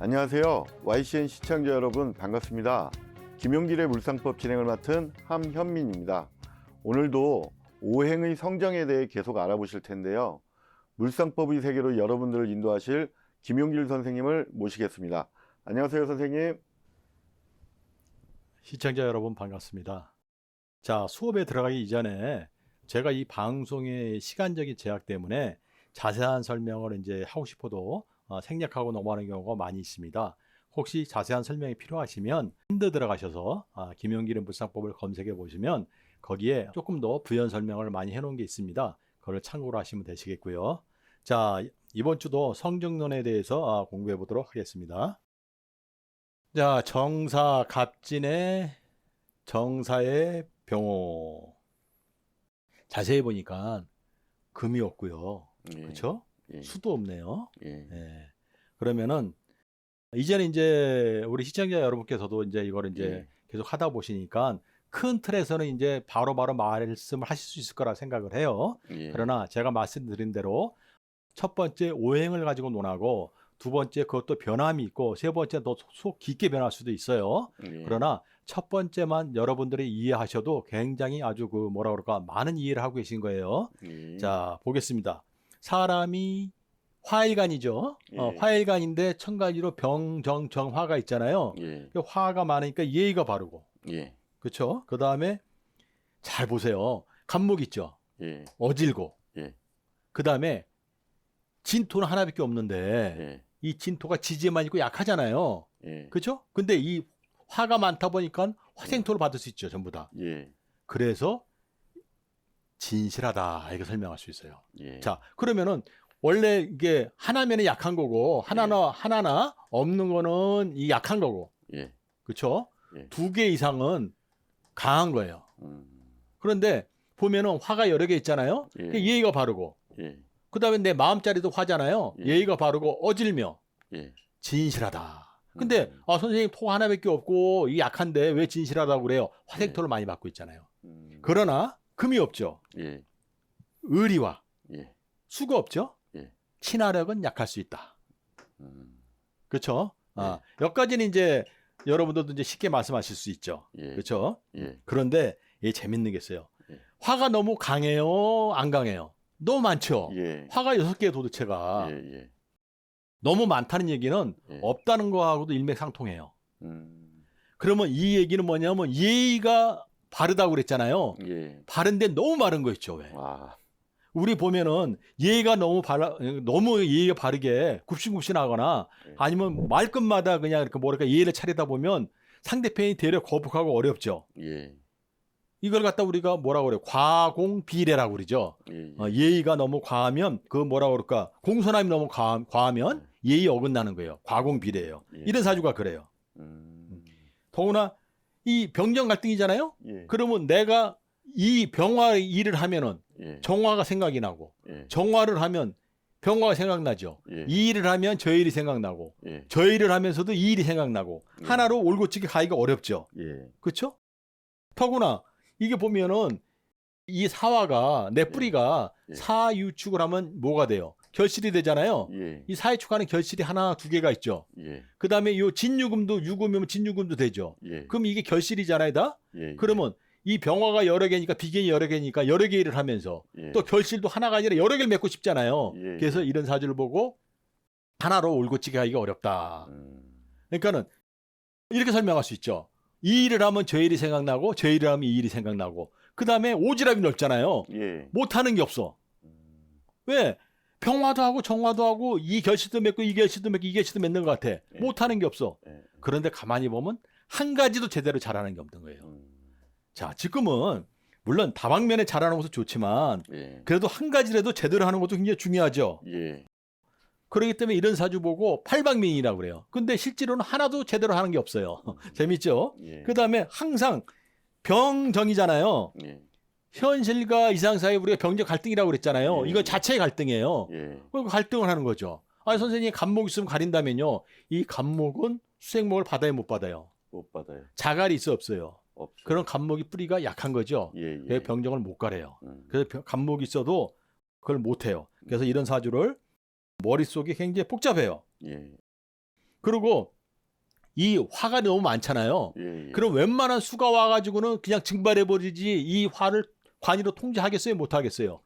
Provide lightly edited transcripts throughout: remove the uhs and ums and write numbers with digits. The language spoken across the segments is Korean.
안녕하세요. YCN 시청자 여러분 반갑습니다. 김용길의 물상법 진행을 맡은 함현민입니다. 오늘도 오행의 성정에 대해 계속 알아보실 텐데요. 물상법의 세계로 여러분들을 인도하실 김용길 선생님을 모시겠습니다. 안녕하세요, 선생님. 시청자 여러분 반갑습니다. 자, 수업에 들어가기 이전에 제가 이 방송의 시간적인 제약 때문에 자세한 설명을 이제 하고 싶어도 생략하고 넘어가는 경우가 많이 있습니다. 혹시 자세한 설명이 필요하시면 핸드 들어가셔서 김용길의 물상법을 검색해 보시면 거기에 조금 더 부연 설명을 많이 해놓은 게 있습니다. 그걸 참고로 하시면 되시겠고요. 자, 이번 주도 성정론에 대해서 공부해 보도록 하겠습니다. 자, 정사 갑진의 정사의 병호. 자세히 보니까 금이 없고요. 그렇죠? 수도 없네요. 예. 그러면은 이제는 이제 우리 시청자 여러분께서도 이제 이걸 이제 계속 하다 보시니까 큰 틀에서는 이제 바로바로 말씀을 하실 수 있을 거라 생각을 해요. 그러나 제가 말씀드린 대로 첫 번째 오행을 가지고 논하고 두 번째 그것도 변함이 있고 세 번째 더 속 깊게 변할 수도 있어요. 그러나 첫 번째만 여러분들이 이해하셔도 굉장히 아주 그 뭐라 그럴까 많은 이해를 하고 계신 거예요. 자, 보겠습니다. 사람이 화일간이죠. 화일간인데 천가지로 병정정화가 있잖아요. 화가 많으니까 예의가 바르고. 그렇죠? 그 다음에 잘 보세요. 간목 있죠. 어질고. 그 다음에 진토는 하나밖에 없는데 이 진토가 지지에만 있고 약하잖아요. 그렇죠? 근데 이 화가 많다 보니까 화생토를 받을 수 있죠. 전부 다. 그래서 진실하다 이렇게 설명할 수 있어요. 자, 그러면은 원래 이게 하나면은 약한 거고 하나나 없는 거는 이 약한 거고. 그렇죠? 두 개 이상은 강한 거예요. 그런데 보면은 화가 여러 개 있잖아요. 예의가 바르고. 그다음에 내 마음자리도 화잖아요. 예의가 바르고 어질며 진실하다. 근데 선생님 토 하나밖에 없고 이 약한데 왜 진실하다고 그래요? 화생토를 많이 받고 있잖아요. 그러나 금이 없죠. 의리와 수가 없죠. 친화력은 약할 수 있다. 그렇죠? 여기까지는 이제 여러분들도 이제 쉽게 말씀하실 수 있죠. 그렇죠? 그런데 이게 재밌는 게 있어요. 화가 너무 강해요, 안 강해요? 너무 많죠. 화가 6개 도대체가 너무 많다는 얘기는 없다는 거하고도 일맥상통해요. 그러면 이 얘기는 뭐냐면 예의가 바르다고 그랬잖아요. 바른데 너무 마른 거 있죠. 왜? 우리 보면은 예의가 너무 예의가 바르게 굽신굽신하거나 아니면 말끝마다 그냥 이렇게 뭐랄까 예의를 차리다 보면 상대편이 되려 거북하고 어렵죠. 이걸 갖다 우리가 뭐라고 그래요? 과공비례라고 그러죠. 예의가 너무 과하면 그 뭐라고 그럴까? 공손함이 너무 과하면 예의 어긋나는 거예요. 과공비례예요. 이런 사주가 그래요. 더구나 이 병정 갈등이잖아요. 그러면 내가 이 병화 일을 하면은 정화가 생각이 나고 정화를 하면 병화가 생각나죠. 이 일을 하면 저 일이 생각나고 저 일을 하면서도 이 일이 생각나고 하나로 올곧게 가기가 어렵죠. 그렇죠? 더구나 이게 보면은 이 사화가 내 뿌리가 사유축을 하면 뭐가 돼요? 결실이 되잖아요. 이 사유축하는 결실이 하나 두 개가 있죠. 그 다음에 요 진유금도 유금이면 진유금도 되죠. 그럼 이게 결실이잖아요, 다. 그러면 이 병화가 여러 개니까 비견이 여러 개니까 여러 개 일을 하면서 또 결실도 하나가 아니라 여러 개를 맺고 싶잖아요. 그래서 이런 사주를 보고 하나로 올곧게 가기가 어렵다. 그러니까는 이렇게 설명할 수 있죠. 이 일을 하면 저 일이 생각나고 저 일을 하면 이 일이 생각나고 그 다음에 오지랖이 넓잖아요. 못하는 게 없어. 왜? 병화도 하고 정화도 하고 이 결실도 맺고 이 결실도 맺고 이 결실도 맺는 것 같아. 못하는 게 없어. 그런데 가만히 보면 한 가지도 제대로 잘하는 게 없는 거예요. 자, 지금은 물론 다방면에 잘하는 것도 좋지만 그래도 한 가지라도 제대로 하는 것도 굉장히 중요하죠. 그렇기 때문에 이런 사주 보고 팔방미인이라고 그래요. 근데 실제로는 하나도 제대로 하는 게 없어요. 재밌죠? 그 다음에 항상 병정이잖아요. 현실과 이상 사이에 우리가 병정 갈등이라고 그랬잖아요. 이거 자체의 갈등이에요. 그 갈등을 하는 거죠. 아니 선생님 간목 있으면 가린다면요. 이 간목은 수생목을 받아요, 못 받아요? 못 받아요. 자갈이 있어 없어요? 없어요. 그런 간목이 뿌리가 약한 거죠. 그래서 병정을 못 가려요. 그래서 간목이 있어도 그걸 못 해요. 그래서 이런 사주를 머릿속이 굉장히 복잡해요. 그리고 이 화가 너무 많잖아요. 예, 예. 그럼 웬만한 수가 와가지고는 그냥 증발해버리지 이 화를 관이로 통제하겠어요? 못하겠어요?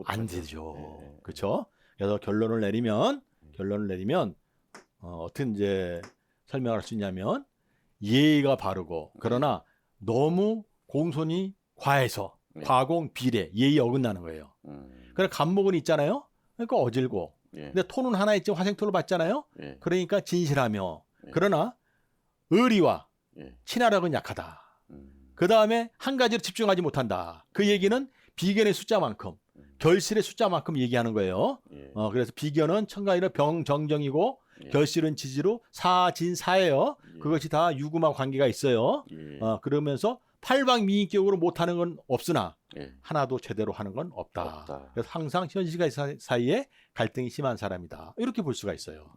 안 되죠. 예. 그렇죠? 그래서 결론을 내리면 어떻게 이제 설명할 수 있냐면 예의가 바르고 그러나 너무 공손이 과해서 과공 비례 예의 어긋나는 거예요. 그래 간목은 있잖아요. 그러니까 어질고 근데 톤은 하나 있지 화생토를 받잖아요. 그러니까 진실하며 그러나 의리와 친화력은 약하다. 그 다음에 한 가지로 집중하지 못한다. 그 얘기는 비견의 숫자만큼 결실의 숫자만큼 얘기하는 거예요. 그래서 비견은 천간이로 병정정이고 결실은 지지로 사진사예요. 그것이 다 유금과 관계가 있어요. 그러면서 팔방미인격으로 못하는 건 없으나 하나도 제대로 하는 건 없다. 그래서 항상 현실과 사이에 갈등이 심한 사람이다. 이렇게 볼 수가 있어요.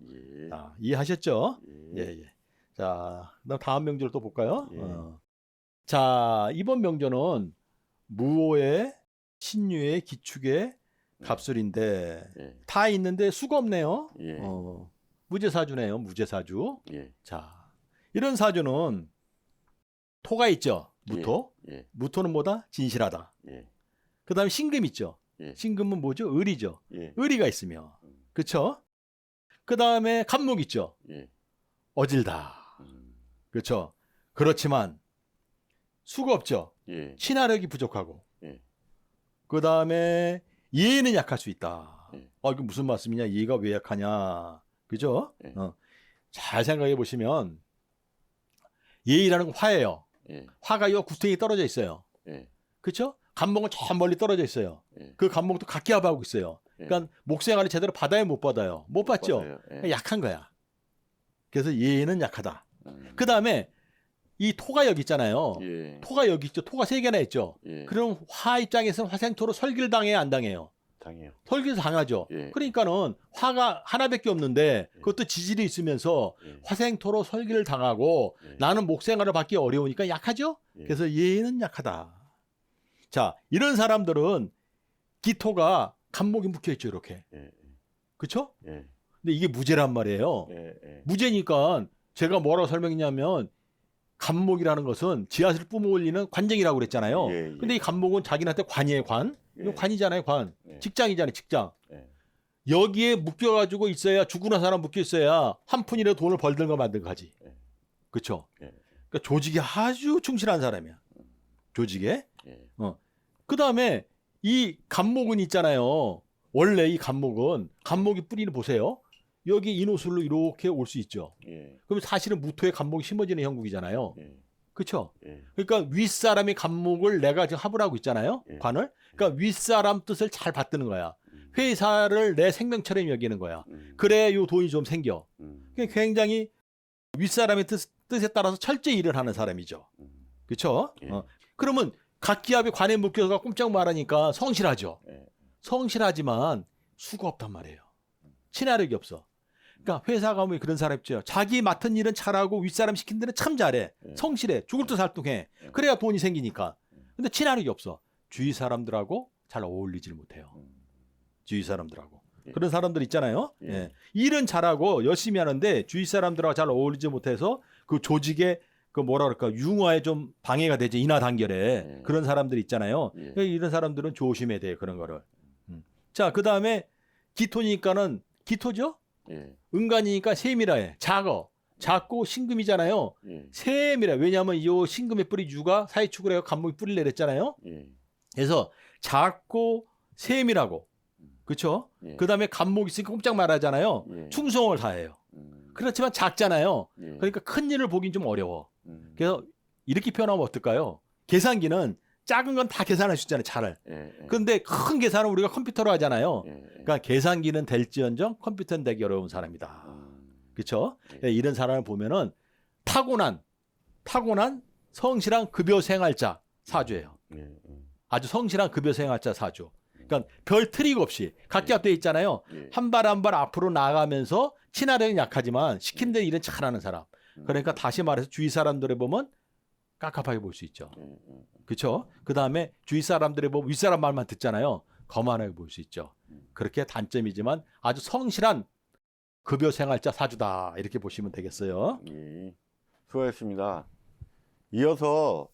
자, 이해하셨죠? 예. 자, 그다음 다음 명절을 또 볼까요? 자, 이번 명절은 무오의 신유의 기축의 갑술인데 다 있는데 수가 없네요. 무제사주네요. 무제사주. 자, 이런 사주는 토가 있죠. 무토. 무토는 뭐다? 진실하다. 그 다음에 신금 있죠. 신금은 뭐죠? 의리죠. 의리가 있으며. 그렇죠? 그 다음에 간목 있죠. 어질다. 그렇죠? 그렇지만 수가 없죠. 친화력이 부족하고. 그 다음에 예의는 약할 수 있다. 이거 무슨 말씀이냐? 예의가 왜 약하냐? 그죠? 잘 생각해 보시면 예의라는 건 화예요. 화가 이 구덩이에 떨어져 있어요. 그렇죠? 간목은 저 멀리 떨어져 있어요. 그 간목도 각기합하고 있어요. 그러니까 목생활을 제대로 받아요, 못 받아요? 못 받죠. 그러니까 약한 거야. 그래서 예의는 약하다. 그 다음에 이 토가 여기 있잖아요. 토가 여기 있죠. 토가 3개나 있죠. 그럼 화 입장에서는 화생토로 설기를 당해야 안 당해요? 당해요. 설기를 당하죠. 그러니까는 화가 하나밖에 없는데 그것도 지질이 있으면서 화생토로 설기를 당하고 나는 목생활을 받기 어려우니까 약하죠. 그래서 예의는 약하다. 자, 이런 사람들은 기토가 간목이 묶여 있죠, 이렇게. 그렇죠? 근데 이게 무제란 말이에요. 무제니까 제가 뭐라고 설명했냐면 간목이라는 것은 지하수를 뿜어올리는 관쟁이라고 그랬잖아요. 근데 이 간목은 자기한테 관이에요, 관. 이건 관이잖아요, 관. 직장이잖아요, 직장. 여기에 묶여가지고 있어야 죽으나 사람 묶여 있어야 한 푼이라도 돈을 벌든가 말든가 하지. 그렇죠? 그러니까 조직에 아주 충실한 사람이야. 조직에. 그 다음에 이 간목은 있잖아요. 원래 이 간목이 뿌리를 보세요. 여기 인호술로 이렇게 올 수 있죠. 그럼 사실은 무토에 간목이 심어지는 형국이잖아요. 그렇죠? 그러니까 윗사람의 간목을 내가 지금 합을 하고 있잖아요. 관을. 그러니까 윗사람 뜻을 잘 받드는 거야. 회사를 내 생명처럼 여기는 거야. 그래야 요 돈이 좀 생겨. 그러니까 굉장히 윗사람의 뜻에 따라서 철저히 일을 하는 사람이죠. 그렇죠? 그러면 각 기업의 관에 묶여서 꼼짝 말하니까 성실하죠. 성실하지만 수가 없단 말이에요. 친화력이 없어. 그러니까 회사 가면 그런 사람 있죠. 자기 맡은 일은 잘하고 윗사람 시킨 데는 참 잘해. 성실해. 죽을 듯 살뚱해. 그래야 돈이 생기니까. 근데 친화력이 없어. 주위 사람들하고 잘 어울리질 못해요. 주위 사람들하고. 그런 사람들 있잖아요. 일은 잘하고 열심히 하는데 주위 사람들하고 잘 어울리지 못해서 그 조직의 그 뭐라 그럴까 융화에 좀 방해가 되지. 인하 단결에. 그런 사람들 있잖아요. 이런 사람들은 조심해야 돼요. 그런 거를. 자, 그 다음에 기토니까는 기토죠? 은간이니까 세밀해. 작고 신금이잖아요. 세밀해. 왜냐하면 이 신금의 뿌리 유가 사이축을 해서 간목이 뿌리를 내렸잖아요. 그래서 작고 세밀하고 그렇죠? 그 다음에 간목이 있으니까 꼼짝 말하잖아요. 충성을 다해요. 그렇지만 작잖아요. 그러니까 큰 일을 보긴 좀 어려워. 그래서 이렇게 표현하면 어떨까요? 계산기는 작은 건 다 계산할 수 있잖아요. 잘. 그런데 큰 계산은 우리가 컴퓨터로 하잖아요. 그러니까 계산기는 될지언정 컴퓨터는 되기 어려운 사람이다. 그렇죠? 이런 사람을 보면은 타고난 성실한 급여 생활자 사주예요. 아주 성실한 급여 생활자 사주. 그러니까 별 트릭 없이 각기합돼 있잖아요. 한 발 한 발 앞으로 나가면서 친화력은 약하지만 시킨 데 일은 잘하는 사람. 그러니까 다시 말해서 주위 사람들을 보면 깝깝하게 볼 수 있죠. 그렇죠? 그 다음에 주위 사람들이 보면 윗사람 말만 듣잖아요. 거만하게 볼 수 있죠. 그렇게 단점이지만 아주 성실한 급여 생활자 사주다 이렇게 보시면 되겠어요. 예. 수고하셨습니다. 이어서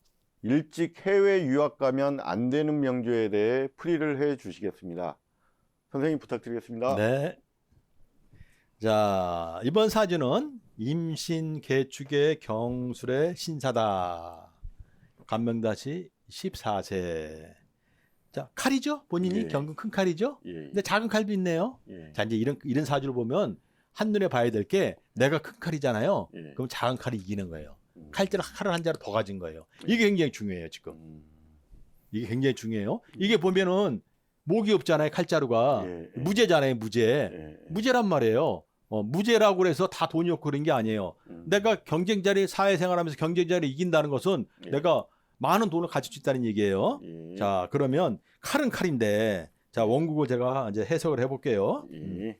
일찍 해외 유학 가면 안 되는 명조에 대해 풀이를 해 주시겠습니다. 선생님 부탁드리겠습니다. 네. 자, 이번 사주는 임신 개축의 경술의 신사다. 간명다시 14세. 자, 칼이죠? 본인이 예. 경금 큰 칼이죠? 예. 근데 작은 칼도 있네요. 예. 자, 이제 이런 사주를 보면 한눈에 봐야 될 게 내가 큰 칼이잖아요. 예. 그럼 작은 칼이 이기는 거예요. 음. 칼을 한 자루 더 가진 거예요. 이게 굉장히 중요해요, 지금. 이게 굉장히 중요해요. 이게 보면은 목이 없잖아요, 칼자루가. 예. 무죄잖아요, 무죄. 예. 무죄란 말이에요. 무죄라고 그래서 다 돈이 없고 그런 게 아니에요. 내가 경쟁자리 사회생활하면서 경쟁자리 이긴다는 것은 예. 내가 많은 돈을 가질 수 있다는 얘기예요. 예. 자, 그러면 칼은 칼인데, 자, 원국을 제가 이제 해석을 해볼게요. 예.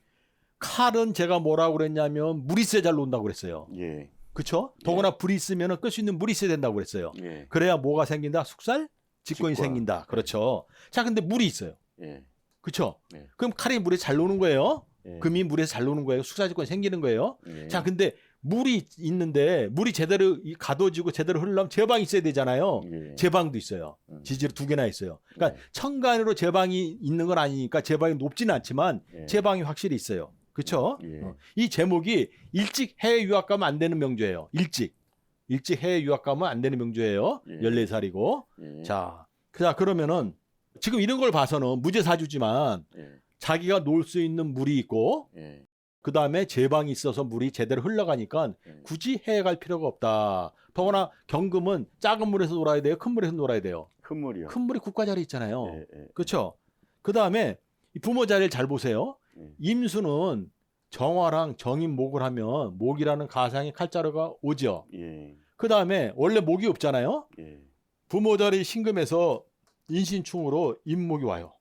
칼은 제가 뭐라고 그랬냐면 물이 있어야 잘 논다고 그랬어요. 예. 그쵸? 더구나 불이 있으면 끌 수 있는 물이 있어야 된다고 그랬어요. 예. 그래야 뭐가 생긴다? 숙살? 직권이 직권. 생긴다. 그렇죠. 자, 근데 물이 있어요. 예. 그쵸? 예. 그럼 칼이 물에 잘 노는 거예요. 예. 금이 물에서 잘 노는 거예요. 숙사직권이 생기는 거예요. 예. 자, 근데 물이 있는데 물이 제대로 가둬지고 제대로 흐르려면 제방이 있어야 되잖아요. 예. 제방도 있어요. 지지로 2개나 있어요. 그러니까 천간으로 제방이 있는 건 아니니까 제방이 높지는 않지만 예. 제방이 확실히 있어요. 그렇죠? 예. 이 제목이 일찍 해외 유학 가면 안 되는 명조예요. 일찍 해외 유학 가면 안 되는 명조예요. 예. 14살이고. 예. 자, 그러면은 지금 이런 걸 봐서는 무죄 사주지만 예. 자기가 놀 수 있는 물이 있고 예. 그 다음에 제방이 있어서 물이 제대로 흘러가니까 예. 굳이 해외 갈 필요가 없다. 더구나 경금은 작은 물에서 놀아야 돼요? 큰 물에서 놀아야 돼요? 큰 물이요. 큰 물이 국가 자리 있잖아요. 예. 예. 그렇죠? 그 다음에 부모 자리를 잘 보세요. 예. 임수는 정화랑 정인 목을 하면 목이라는 가상의 칼자루가 오죠. 예. 그 다음에 원래 목이 없잖아요. 예. 부모 자리 신금에서 인신충으로 임목이 와요.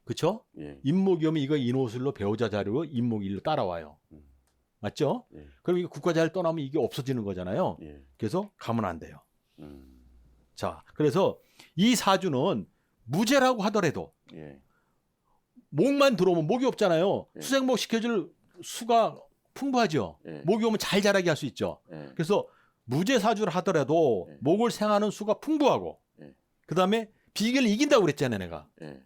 그렇죠? 예. 임목이 오면 이거 인호술로 배우자 자리로 임목이 일로 따라와요. 맞죠? 예. 그럼 이거 국가 자리를 떠나면 이게 없어지는 거잖아요. 예. 그래서 가면 안 돼요. 음. 자, 그래서 이 사주는 무죄라고 하더라도 예. 목만 들어오면 목이 없잖아요. 예. 수생목 시켜줄 수가 풍부하죠. 예. 목이 오면 잘 자라게 할 수 있죠. 예. 그래서 무죄 사주를 하더라도 예. 목을 생하는 수가 풍부하고 예. 그다음에 비결을 이긴다고 그랬잖아요, 내가. 예.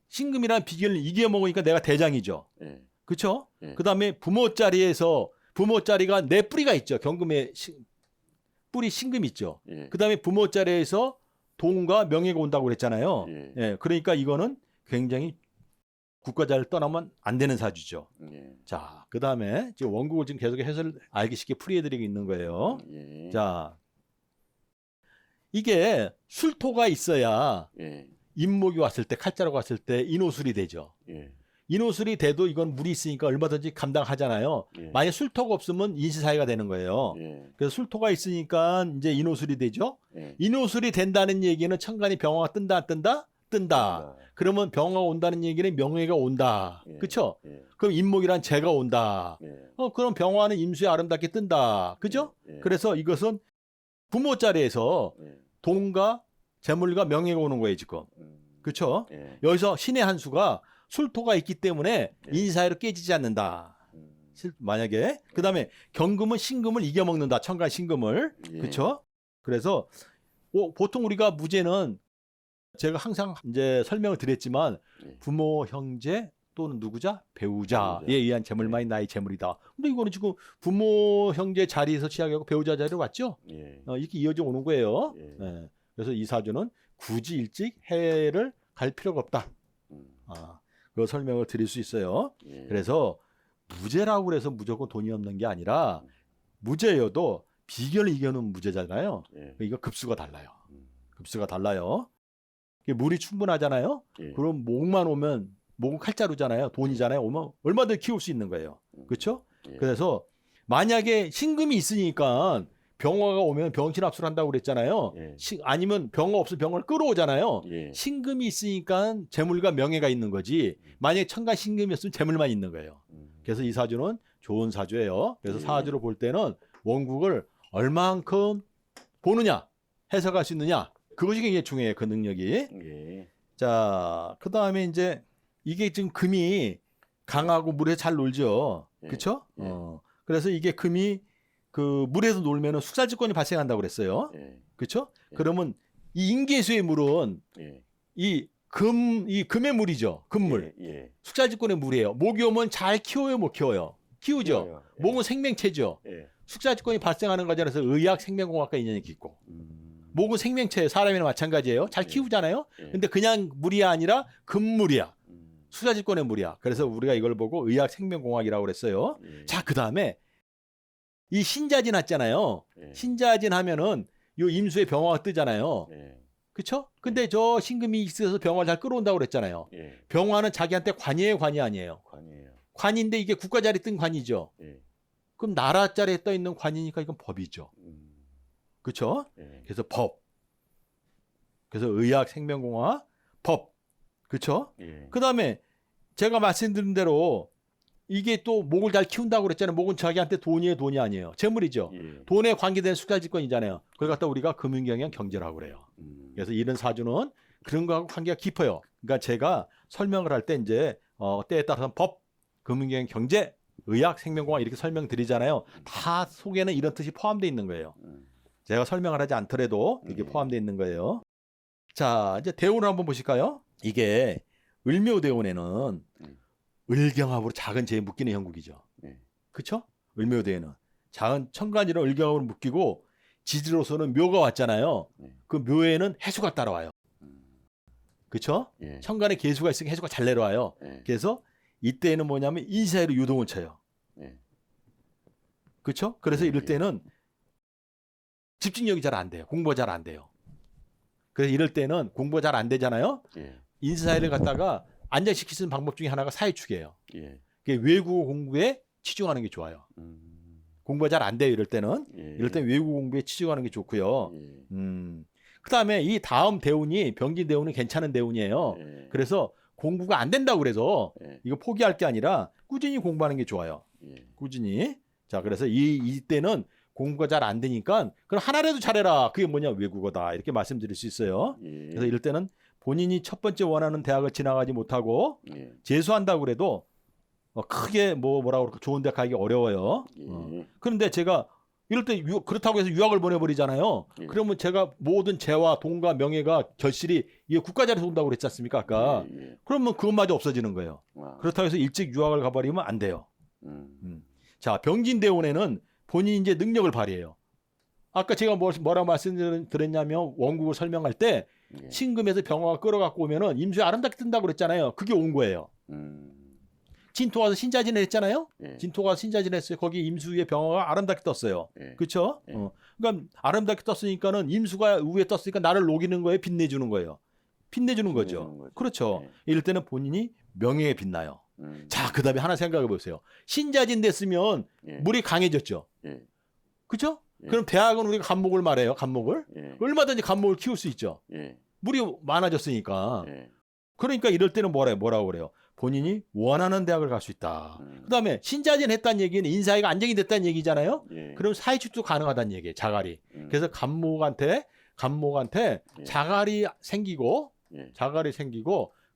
신금이라는 비결을 이겨 먹으니까 내가 대장이죠. 예. 그렇죠? 예. 그다음에 부모 자리가 내 뿌리가 있죠. 경금의 뿌리 신금이 있죠. 예. 그다음에 부모 자리에서 돈과 명예가 온다고 그랬잖아요. 예. 예, 그러니까 이거는 굉장히 국가 자리를 떠나면 안 되는 사주죠. 예. 자, 그다음에 지금 원국을 지금 계속 해설 알기 쉽게 풀이해드리고 있는 거예요. 예. 자, 이게 술토가 있어야 예. 임목이 왔을 때 칼자루가 왔을 때 인호술이 되죠. 예. 인호술이 돼도 이건 물이 있으니까 얼마든지 감당하잖아요. 예. 만약 술토가 없으면 인시사회가 되는 거예요. 예. 그래서 술토가 있으니까 이제 인호술이 되죠. 예. 인호술이 된다는 얘기는 천간이 병화가 뜬다 안 뜬다? 뜬다. 그러면 병화가 온다는 얘기는 명예가 온다. 예. 그렇죠? 예. 그럼 인목이란 재가 온다. 예. 그럼 병화는 임수에 아름답게 뜬다. 그죠? 예. 그래서 이것은 부모 자리에서 예. 돈과 재물과 명예가 오는 거예요, 지금. 그렇죠? 예. 여기서 신의 한 수가 술토가 있기 때문에 예. 인사회로 깨지지 않는다. 만약에 그다음에 경금은 신금을 이겨 먹는다. 천간 신금을. 예. 그렇죠? 그래서 보통 우리가 무죄는 제가 항상 이제 설명을 드렸지만 예. 부모, 형제 또는 누구자? 배우자에 의한 재물만이 나의 재물이다. 근데 이거는 지금 부모, 형제 자리에서 시작하고 배우자 자리로 왔죠? 예. 이렇게 이어져 오는 거예요. 예. 예. 그래서 이 사주는 굳이 일찍 해외를 갈 필요가 없다. 그 설명을 드릴 수 있어요. 예. 그래서 무죄라고 그래서 무조건 돈이 없는 게 아니라 무죄여도 비결을 이겨는 무죄잖아요. 예. 이거 급수가 달라요. 급수가 달라요. 물이 충분하잖아요. 예. 그럼 목만 오면 목은 칼자루잖아요. 돈이잖아요. 오면 얼마든지 키울 수 있는 거예요. 그렇죠? 예. 그래서 만약에 신금이 있으니까 병화가 오면 병신합수를 한다고 그랬잖아요. 예. 아니면 병화 없으면 병화를 끌어오잖아요. 예. 신금이 있으니까 재물과 명예가 있는 거지. 만약에 천간 신금이었으면 재물만 있는 거예요. 그래서 이 사주는 좋은 사주예요. 그래서 예. 사주로 볼 때는 원국을 얼만큼 보느냐, 해석할 수 있느냐, 그것이 굉장히 중요해요. 그 능력이. 예. 자, 그 다음에 이제 이게 지금 금이 강하고 물에 잘 놀죠. 그렇죠? 그래서 이게 금이 그 물에서 놀면은 숙살직권이 발생한다고 그랬어요. 그렇죠? 그러면 이 인계수의 물은 이 금의 물이죠. 금물. 숙살직권의 물이에요. 목이 오면 잘 키워요, 못 키워요? 키우죠. 목은 생명체죠. 숙살직권이 발생하는 과정에서 의학 생명공학과 인연이 깊고. 목은 생명체예요. 사람이나 마찬가지예요. 잘 키우잖아요. 근데 그냥 물이 아니라 금물이야. 숙살직권의 물이야. 그래서 우리가 이걸 보고 의학 생명공학이라고 그랬어요. 자, 그다음에 이 신자진 했잖아요. 신자진 하면은 요 임수에 병화가 뜨잖아요. 그렇죠? 근데 저 신금이 있어서 병화를 잘 끌어온다고 그랬잖아요. 병화는 자기한테 관이에요, 관이 아니에요? 관인데 이게 국가 자리 뜬 관이죠. 그럼 나라 자리에 떠 있는 관이니까 이건 법이죠. 그렇죠? 그래서 법. 그래서 의학 생명공학 법. 그렇죠? 그다음에 제가 말씀드린 대로 이게 또 목을 잘 키운다고 그랬잖아요. 목은 자기한테 돈이에요, 돈이 아니에요. 재물이죠. 돈에 관계된 숙살직권이잖아요. 그걸 갖다 우리가 금융경영 경제라고 그래요. 그래서 이런 사주는 그런 거하고 관계가 깊어요. 그러니까 제가 설명을 할 때 이제 때에 따라서 법, 금융경영 경제, 의학, 생명공학 이렇게 설명드리잖아요. 다 속에는 이런 뜻이 포함되어 있는 거예요. 제가 설명을 하지 않더라도 이게 포함되어 있는 거예요. 자, 이제 대운을 한번 보실까요? 이게 을묘대운에는 을경합으로 작은 재에 묶이는 형국이죠. 그렇죠? 을묘대에는 작은 천간이랑 을경합으로 묶이고 지지로서는 묘가 왔잖아요. 그 묘에는 해수가 따라와요. 그렇죠? 천간에 계수가 있으니까 해수가 잘 내려와요. 그래서 이때는 뭐냐면 인사회로 유동을 쳐요. 그렇죠? 그래서 이럴 때는 집중력이 잘 안 돼요. 공부가 잘 안 돼요. 그래서 이럴 때는 공부가 잘 안 되잖아요. 인사회를 갖다가 안정시킬 수 있는 방법 중에 하나가 사회축이에요. 외국어 공부에 치중하는 게 좋아요. 공부가 잘 안 돼요. 이럴 때는. 이럴 때는 외국어 공부에 치중하는 게 좋고요. 그다음에 이 다음 대운이 병진 대운은 괜찮은 대운이에요. 그래서 공부가 안 된다고 그래서 이거 포기할 게 아니라 꾸준히 공부하는 게 좋아요. 꾸준히. 자, 그래서 이때는 공부가 잘 안 되니까 그럼 하나라도 잘해라. 그게 뭐냐? 외국어다. 이렇게 말씀드릴 수 있어요. 그래서 이럴 때는 본인이 첫 번째 원하는 대학을 지나가지 못하고 재수한다고 그래도 크게 뭐라고 그럴까 좋은 대학 가기 어려워요. 그런데 제가 이럴 때 그렇다고 해서 유학을 보내버리잖아요. 그러면 제가 모든 재와 돈과 명예가 결실이 이게 국가 자리에서 온다고 그랬지 않습니까? 아까. 그러면 그것마저 없어지는 거예요. 그렇다고 해서 일찍 유학을 가버리면 안 돼요. 자, 병진대운에는 본인이 이제 능력을 발휘해요. 아까 제가 뭐라고 말씀드렸냐면 원국을 설명할 때 신금에서 병화가 끌어갖고 오면은 임수에 아름답게 뜬다고 그랬잖아요. 그게 온 거예요. 진토 가서 신자진을 했잖아요. 진토 가서 신자진 했어요. 거기 임수 위에 병화가 아름답게 떴어요. 그렇죠? 그러니까 아름답게 떴으니까는 임수가 위에 떴으니까 나를 녹이는 거예요. 빛내주는 거예요. 빛내주는 거죠. 그렇죠. 이럴 때는 본인이 명예에 빛나요. 자, 그다음에 하나 생각해 보세요. 신자진 됐으면 물이 강해졌죠. 그렇죠? 그럼 대학은 우리가 간목을 말해요. 간목을. 얼마든지 간목을 키울 수 있죠. 물이 많아졌으니까. 그러니까 이럴 때는 뭐라고 그래요? 본인이 원하는 대학을 갈 수 있다. 그다음에 신자진 했다는 얘기는 인사이가 안정이 됐다는 얘기잖아요. 그럼 사회축도 가능하다는 얘기예요. 자갈이. 그래서 간목한테 자갈이 생기고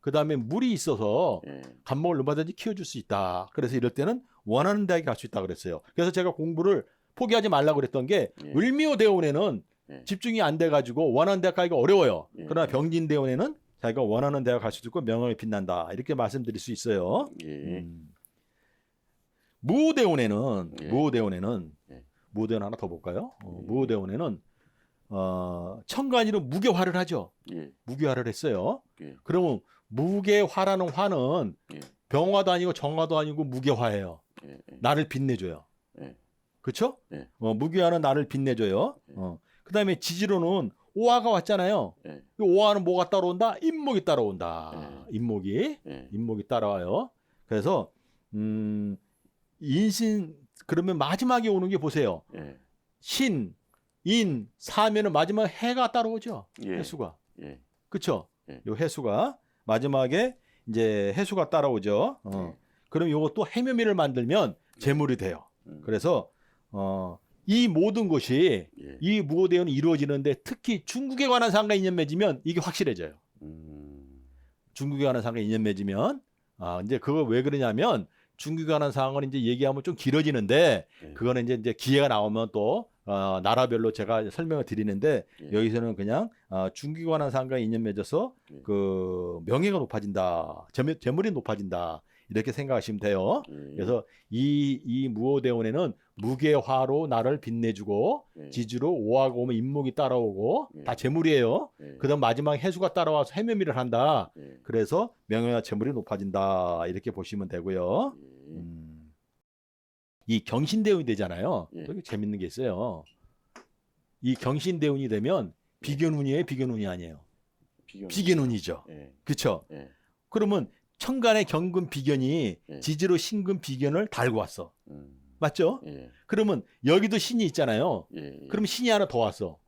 그다음에 물이 있어서 간목을 얼마든지 키워줄 수 있다. 그래서 이럴 때는 원하는 대학에 갈 수 있다 그랬어요. 그래서 제가 공부를 포기하지 말라고 그랬던 게 을묘대운에는 집중이 안 돼가지고 원하는 대학 가기가 어려워요. 그러나 병진대운에는 자기가 원하는 대학 갈 수도 있고 명예에 빛난다. 이렇게 말씀드릴 수 있어요. 무대운에는 무대운 하나 더 볼까요? 무대운에는 천간이로 무게화를 하죠. 무게화를 했어요. 그러면 무게화라는 화는 병화도 아니고 정화도 아니고 무게화예요. 나를 빛내줘요. 그렇죠? 무게화는 나를 빛내줘요. 그다음에 지지로는 오화가 왔잖아요. 오화는 뭐가 따라온다? 인목이 따라온다. 인목이 따라와요. 그래서 인신 그러면 마지막에 오는 게 보세요. 신, 인, 사면은 마지막에 해가 따라오죠. 해수가. 그렇죠? 요 해수가 마지막에 이제 해수가 따라오죠. 그럼 요것도 해묘미를 만들면 재물이 돼요. 그래서 이 모든 것이 이 무호대운이 이루어지는데 특히 중국에 관한 상과 인연 맺으면 이게 확실해져요. 중국에 관한 상과 인연 맺으면 이제 그거 왜 그러냐면 중기 관한 사항을 이제 얘기하면 좀 길어지는데 예. 그거는 이제 기회가 나오면 또 나라별로 제가 설명을 드리는데 예. 여기서는 그냥 중기 관한 사항과 인연 맺어서 예. 그 명예가 높아진다, 재물이 높아진다 이렇게 생각하시면 돼요. 예. 그래서 이 무오대운에는 무게화로 나를 빛내주고 예. 지주로 오하고 오면 인목이 따라오고 예. 다 재물이에요. 예. 그다음 마지막 해수가 따라와서 해묘미를 한다. 예. 그래서 명예와 재물이 높아진다 이렇게 보시면 되고요. 예. 이 경신대운이 되잖아요. 예. 또 이게 재밌는 게 있어요. 이 경신대운이 되면 비견운이에요, 비견운이 아니에요. 비견운이죠. 예. 그렇죠? 예. 그러면 천간의 경금 비견이 예. 지지로 신금 비견을 달고 왔어. 음. 맞죠? 예. 그러면 여기도 신이 있잖아요. 예. 그러면 신이 하나 더 왔어.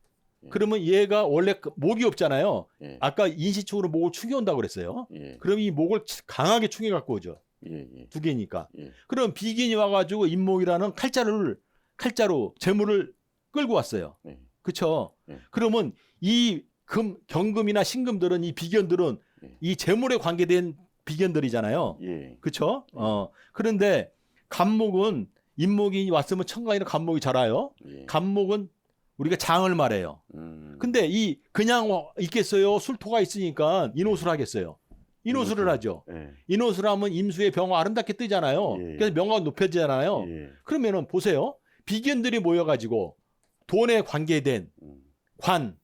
예. 그러면 얘가 원래 목이 없잖아요. 예. 아까 인시축으로 목을 충해온다고 그랬어요. 예. 그럼 이 목을 강하게 충해 갖고 오죠. 예. 예. 두 개니까. 예. 그럼 비견이 와가지고 인목이라는 칼자로 재물을 끌고 왔어요. 예. 그렇죠? 예. 그러면 이 경금이나 신금들은 이 비견들은 예. 이 재물에 관계된 비견들이잖아요. 예. 그렇죠? 그런데 간목은 인목이 왔으면 천간이나 간목이 자라요. 예. 간목은 우리가 장을 말해요. 근데 이 그냥 있겠어요? 술토가 있으니까 인호술 하겠어요. 인호술을 하죠. 예. 인호술 하면 임수의 병화 아름답게 뜨잖아요. 예. 그래서 명화가 높여지잖아요. 예. 그러면은 보세요. 비견들이 모여가지고 돈에 관계된 관,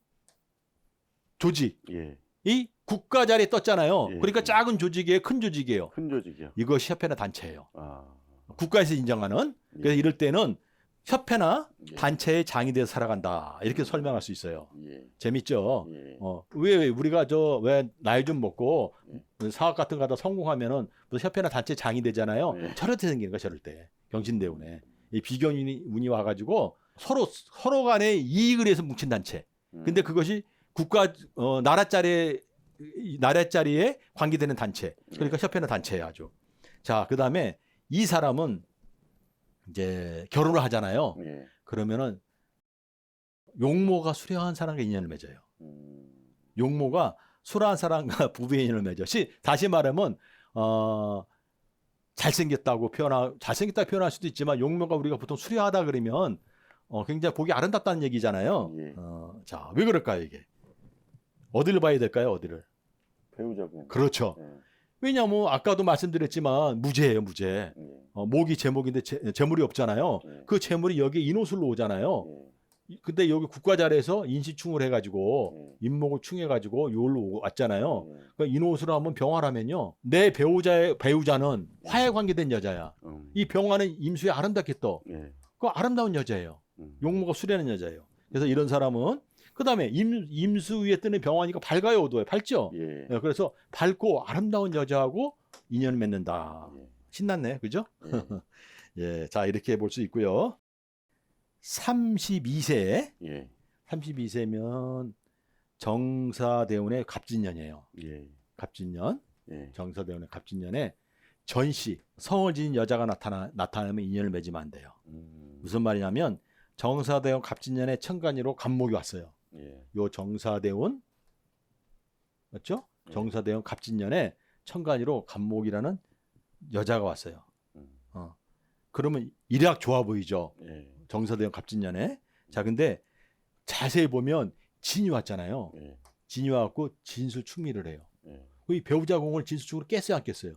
조직, 예. 이 국가 자리에 떴잖아요. 예. 그러니까 작은 조직이에요, 큰 조직이에요. 큰 조직이요. 이것이 협회나 단체예요. 아. 국가에서 인정하는. 그래서 이럴 때는 협회나 예. 단체의 장이 돼서 살아간다. 이렇게 설명할 수 있어요. 예. 재밌죠? 예. 왜 우리가 왜 나이 좀 먹고 사업 같은 거 하다 성공하면은 무슨 협회나 단체 장이 되잖아요. 예. 저럴 때 생기는 거야, 저럴 때. 경신대운에. 이 비견운이 와가지고 서로 간에 이익을 위해서 뭉친 단체. 근데 그것이 나라 자리에 관계되는 단체. 그러니까 협회나 단체예요, 아주. 자, 그 다음에 이 사람은 이제 결혼을 하잖아요. 예. 그러면은 용모가 수려한 사람과 인연을 맺어요. 용모가 수려한 사람과 부부의 인연을 맺어. 다시 말하면 잘생겼다고 표현할 수도 있지만 용모가 우리가 보통 수려하다 그러면 굉장히 보기 아름답다는 얘기잖아요. 예. 자, 왜 그럴까요, 이게? 어디를 봐야 될까요, 어디를? 배우자분. 그렇죠. 예. 왜냐하면 아까도 말씀드렸지만 무죄예요, 무죄. 예. 목이 제목인데 재물이 없잖아요. 예. 그 재물이 여기 인호술로 오잖아요. 예. 근데 여기 국가자리에서 인시충을 해가지고 예. 인목을 충해가지고 요로 왔잖아요. 예. 그러니까 인호술을 한번 병화라면요. 내 배우자는 화에 관계된 여자야. 이 병화는 임수에 아름답게 떠. 예. 그 아름다운 여자예요. 용모가 수려한 여자예요. 그래서 이런 사람은 그다음에 임수 위에 뜨는 병화니까 밝아요, 어두워요. 밝죠? 예. 그래서 밝고 아름다운 여자하고 인연을 맺는다. 예. 신났네, 그죠? 예. 예, 자 이렇게 볼 수 있고요. 32세, 예. 32세면 정사대운의 갑진년이에요. 예. 갑진년, 예. 정사대운의 갑진년에 전시, 성을 지닌 여자가 나타나면 인연을 맺으면 안 돼요. 무슨 말이냐면 정사대운 갑진년에 천간이로 간목이 왔어요. 예. 요 정사대운 맞죠? 예. 정사대운 갑진년에 천간이로 간목이라는 여자가 왔어요. 그러면 일약 좋아 보이죠. 예. 정사대운 갑진년에. 자, 근데 자세히 보면 진이 왔잖아요. 예. 진이 와갖고 진술충미를 해요. 예. 이 배우자 공을 진술충으로 깼어요, 안 깼어요?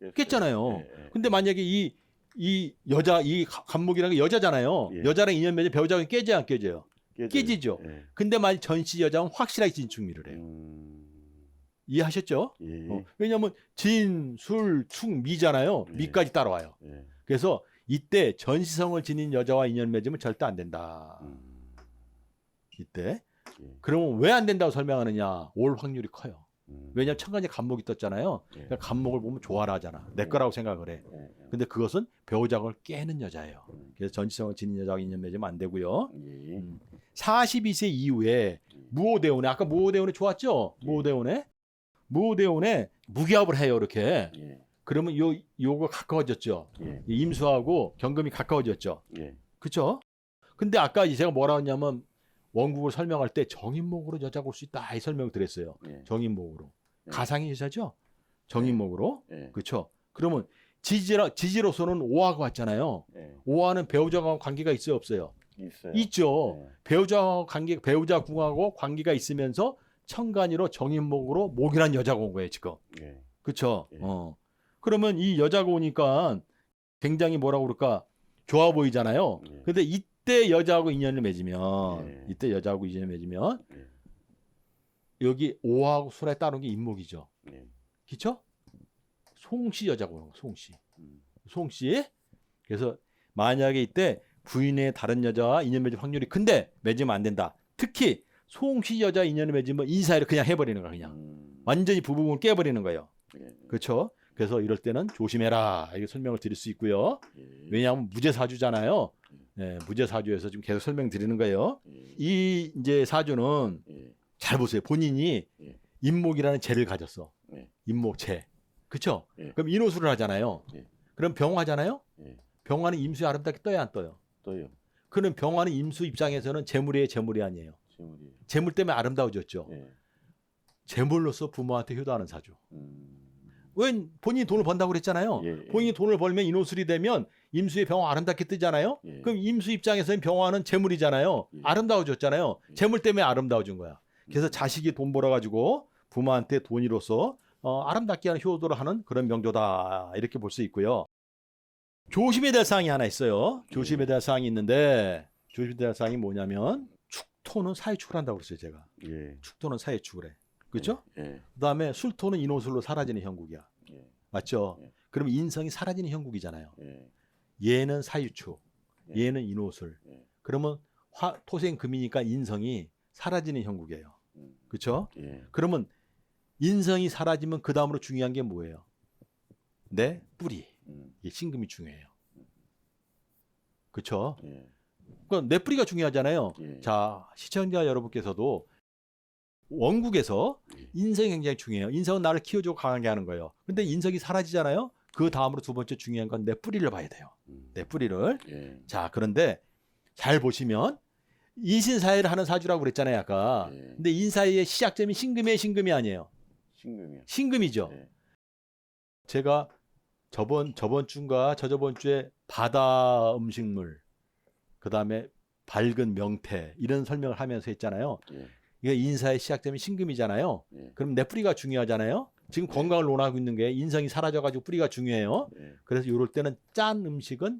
예. 깼잖아요. 예. 예. 근데 만약에 이 여자, 이 간목이라는 게 여자잖아요. 예. 여자랑 인연 맺으면 배우자가 깨져요, 안 깨져요? 깨지죠. 예. 근데 만약 전시 여자는 확실하게 진충미를 해요. 이해하셨죠? 예. 왜냐하면 진, 술, 충, 미잖아요. 예. 미까지 따라와요. 예. 그래서 이때 전시성을 지닌 여자와 인연 맺으면 절대 안 된다. 이때. 예. 그러면 왜 안 된다고 설명하느냐? 올 확률이 커요. 왜냐하면 천간에 간목이 떴잖아요. 예. 그러니까 간목을 보면 좋아라 하잖아. 내 거라고 생각을 해. 예. 근데 그것은 배우자를 깨는 여자예요. 그래서 전시성을 지닌 여자와 인연 맺으면 안 되고요. 예. 42세 이후에 무오대운에 아까 무오대운에 좋았죠? 무오대운에 무기합을 해요, 이렇게. 예. 그러면 요거 가까워졌죠. 예. 이 임수하고 경금이 가까워졌죠. 예. 그렇죠? 근데 아까 제가 뭐라 했냐면 원국을 설명할 때 정인목으로 여자가 올 수 있다 이 설명을 드렸어요. 예. 정인목으로. 예. 가상의 여자죠? 정인목으로. 예. 그렇죠? 그러면 지지로서는 오화가 왔잖아요. 예. 오화는 배우자와 관계가 있어요, 없어요? 있어요. 있죠. 예. 배우자 궁하고 관계가 있으면서 천간이로 정인목으로 목이란 여자가 온 거예요, 지금. 예. 그렇죠? 예. 그러면 이 여자가 오니까 굉장히 뭐라고 그럴까? 좋아 보이잖아요. 예. 근데 이때 여자하고 인연을 맺으면 예. 이때 여자하고 인연을 맺으면 예. 여기 오하고 술에 따른 게 인목이죠. 예. 그렇죠? 송씨 여자가 오는 거, 송씨. 음. 송씨. 그래서 만약에 이때 부인의 다른 여자와 인연 맺을 확률이 큰데 맺으면 안 된다. 특히 송씨 여자 인연을 맺으면 인사이를 그냥 해버리는 거야, 그냥. 완전히 부부금을 깨버리는 거예요. 예. 그렇죠? 그래서 이럴 때는 조심해라. 이렇게 설명을 드릴 수 있고요. 예. 왜냐하면 무죄사주잖아요. 네, 무죄사주에서 지금 계속 설명드리는 거예요. 예. 이 이제 사주는 예. 잘 보세요. 본인이 예. 임목이라는 죄를 가졌어. 예. 임목죄. 그렇죠? 예. 그럼 인호술을 하잖아요. 예. 그럼 병화잖아요. 예. 병화는 임수에 아름답게 떠야 안 떠요. 또요. 그럼 병화는 임수 입장에서는 재물이에요, 재물이 아니에요. 재물이에요. 재물 때문에 아름다워졌죠. 예. 재물로서 부모한테 효도하는 사주. 음. 왜 본인이 돈을 번다고 그랬잖아요. 예. 본인이 돈을 벌면 인호술이 되면 임수의 병화 아름답게 뜨잖아요. 예. 그럼 임수 입장에서는 병화는 재물이잖아요. 예. 아름다워졌잖아요. 예. 재물 때문에 아름다워진 거야. 그래서 자식이 돈 벌어가지고 부모한테 돈으로서 아름답게 하는 효도를 하는 그런 명조다. 이렇게 볼 수 있고요. 조심해야 될 사항이 하나 있어요. 조심해야 될 사항이 있는데 조심해야 될 사항이 뭐냐면 축토는 사회축을 한다고 그랬어요. 제가. 예. 축토는 사회축을 해. 그렇죠? 예. 그다음에 술토는 인호술로 사라지는 형국이야. 예. 맞죠? 예. 그럼 인성이 사라지는 형국이잖아요. 예. 얘는 사유축, 예. 얘는 인호술. 예. 그러면 토생금이니까 인성이 사라지는 형국이에요. 그렇죠? 예. 그러면 인성이 사라지면 그 다음으로 중요한 게 뭐예요? 내 뿌리. 이게 신금이 중요해요. 그렇죠? 예. 그러니까 내 뿌리가 중요하잖아요. 예. 자, 시청자 여러분께서도 원국에서 인성이 굉장히 중요해요. 인성은 나를 키워주고 강하게 하는 거예요. 근데 인성이 사라지잖아요. 그 다음으로 두 번째 중요한 건 내 뿌리를 봐야 돼요. 내 뿌리를. 예. 자, 그런데 잘 보시면 인신사회를 하는 사주라고 그랬잖아요, 아까. 예. 근데 인사회의 시작점이 신금이에요, 신금이 아니에요? 신금이요. 신금이죠. 예. 제가 저번 주인가 저저번 주에 바다 음식물, 그다음에 밝은 명태 이런 설명을 하면서 했잖아요. 예. 이게 인사의 시작점이 신금이잖아요. 예. 그럼 내 뿌리가 중요하잖아요. 지금 건강을 논하고 있는 게 인성이 사라져가지고 뿌리가 중요해요. 예. 그래서 이럴 때는 짠 음식은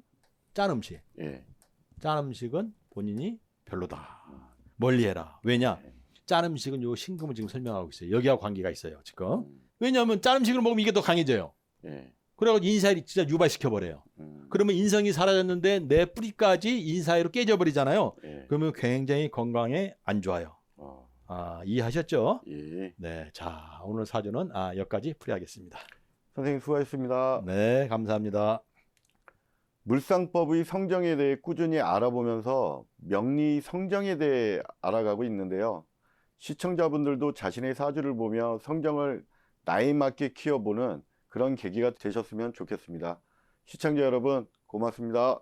예. 짠 음식은 본인이 별로다. 멀리해라. 왜냐? 예. 짠 음식은 요 신금을 지금 설명하고 있어요. 여기하고 관계가 있어요. 지금. 왜냐하면 짠 음식을 먹으면 이게 더 강해져요. 예. 그래가지고 인사를 진짜 유발시켜 버려요. 그러면 인성이 사라졌는데 내 뿌리까지 인사회로 깨져버리잖아요. 예. 그러면 굉장히 건강에 안 좋아요. 이해하셨죠? 예. 네, 자 오늘 사주는 여기까지 풀이하겠습니다. 선생님 수고하셨습니다. 네, 감사합니다. 물상법의 성정에 대해 꾸준히 알아보면서 명리 성정에 대해 알아가고 있는데요. 시청자분들도 자신의 사주를 보며 성정을 나에 맞게 키워보는 그런 계기가 되셨으면 좋겠습니다. 시청자 여러분 고맙습니다.